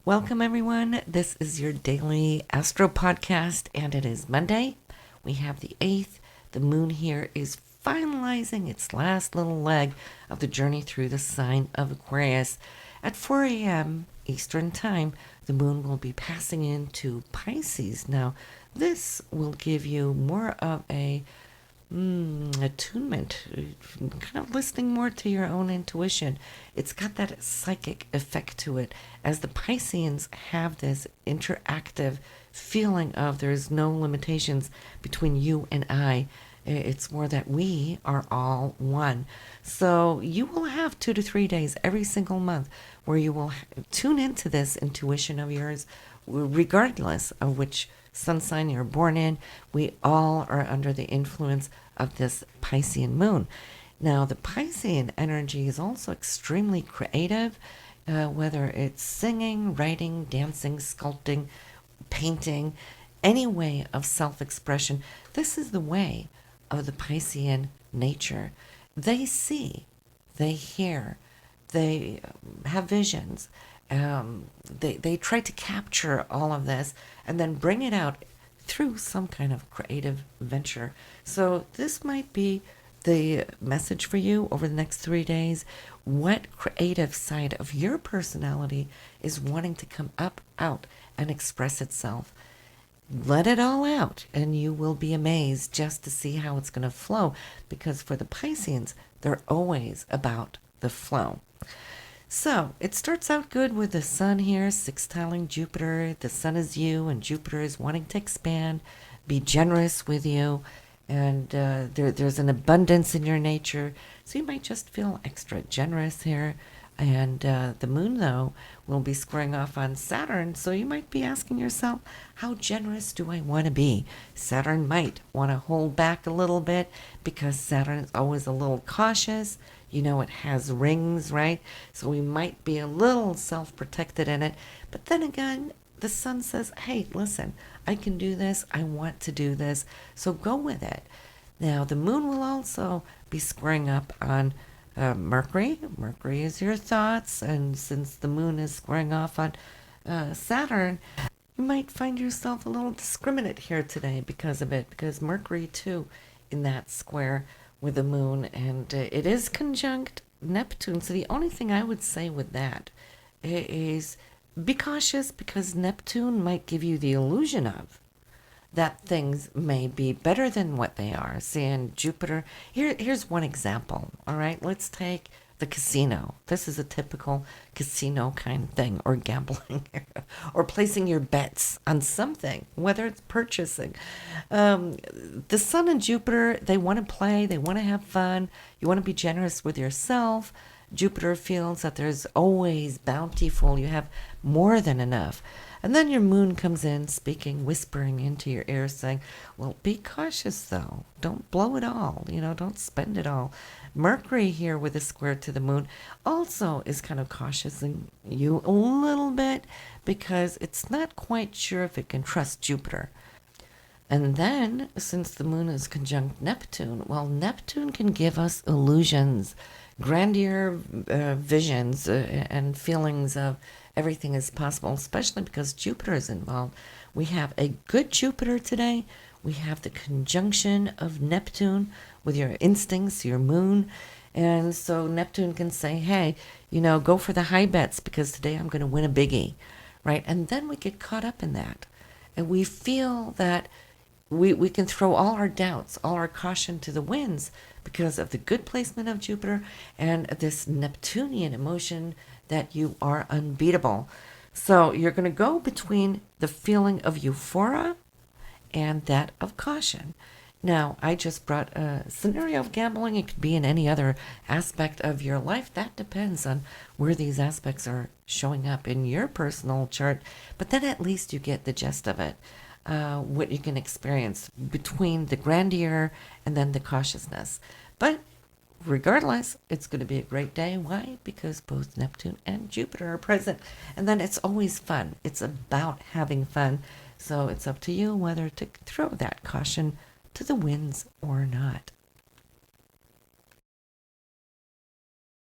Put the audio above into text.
Welcome, everyone. This is your daily Astro podcast, and it is Monday. We have the 8th. The moon here is finalizing its last little leg of the journey through the sign of Aquarius. At 4 a.m. Eastern Time, the moon will be passing into Pisces. Now, this will give you more of a attunement, kind of listening more to your own intuition. It's got that psychic effect to it, as the Pisceans have this interactive feeling of there's no limitations between you and I. It's more that we are all one. So you will have 2 to 3 days every single month where you will tune into this intuition of yours, regardless of which sun sign you're born in. We all are under the influence of this Piscean moon. Now, the Piscean energy is also extremely creative, whether it's singing, writing, dancing, sculpting, painting, any way of self-expression. This is the way of the Piscean nature. They see, they hear, they have visions. They try to capture all of this and then bring it out through some kind of creative venture. So this might be the message for you over the next 3 days. What creative side of your personality is wanting to come up, out, and express itself? Let it all out, and you will be amazed just to see how it's going to flow, because for the Pisceans, they're always about the flow. So it starts out good with the sun here sextiling Jupiter. The sun is you, and Jupiter is wanting to expand, be generous with you, and there's an abundance in your nature. So you might just feel extra generous here. And the moon, though, will be squaring off on Saturn. So you might be asking yourself, how generous do I want to be? Saturn might want to hold back a little bit because Saturn is always a little cautious. You know, it has rings, right? So we might be a little self-protected in it. But then again, the sun says, hey, listen, I can do this. I want to do this. So go with it. Now, the moon will also be squaring up on Mercury. Mercury is your thoughts, and since the moon is squaring off on Saturn, you might find yourself a little discriminate here today because of it, because Mercury too in that square with the moon, and it is conjunct Neptune. So the only thing I would say with that is be cautious, because Neptune might give you the illusion of that things may be better than what they are. See, in Jupiter, here's one example, all right? Let's take the casino. This is a typical casino kind of thing, or gambling, or placing your bets on something, whether it's purchasing. The sun and Jupiter, they want to play, they want to have fun. You want to be generous with yourself. Jupiter feels that there's always bountiful, you have more than enough. And then your moon comes in, speaking, whispering into your ear, saying, well, be cautious, though. Don't blow it all. Don't spend it all. Mercury here with a square to the moon also is kind of cautioning you a little bit, because it's not quite sure if it can trust Jupiter. And then, since the moon is conjunct Neptune, well, Neptune can give us illusions, grandeur visions, and feelings of everything is possible, especially because Jupiter is involved. We have a good Jupiter today. We have the conjunction of Neptune with your instincts, your moon. And so Neptune can say, hey, go for the high bets, because today I'm going to win a biggie, right? And then we get caught up in that. And we feel that we can throw all our doubts, all our caution to the winds because of the good placement of Jupiter and this Neptunian emotion that you are unbeatable. So you're going to go between the feeling of euphoria and that of caution. Now, I just brought a scenario of gambling. It could be in any other aspect of your life. That depends on where these aspects are showing up in your personal chart. But then at least you get the gist of it, what you can experience between the grandeur and then the cautiousness. But regardless, it's going to be a great day. Why? Because both Neptune and Jupiter are present. And then it's always fun. It's about having fun. So it's up to you whether to throw that caution to the winds or not.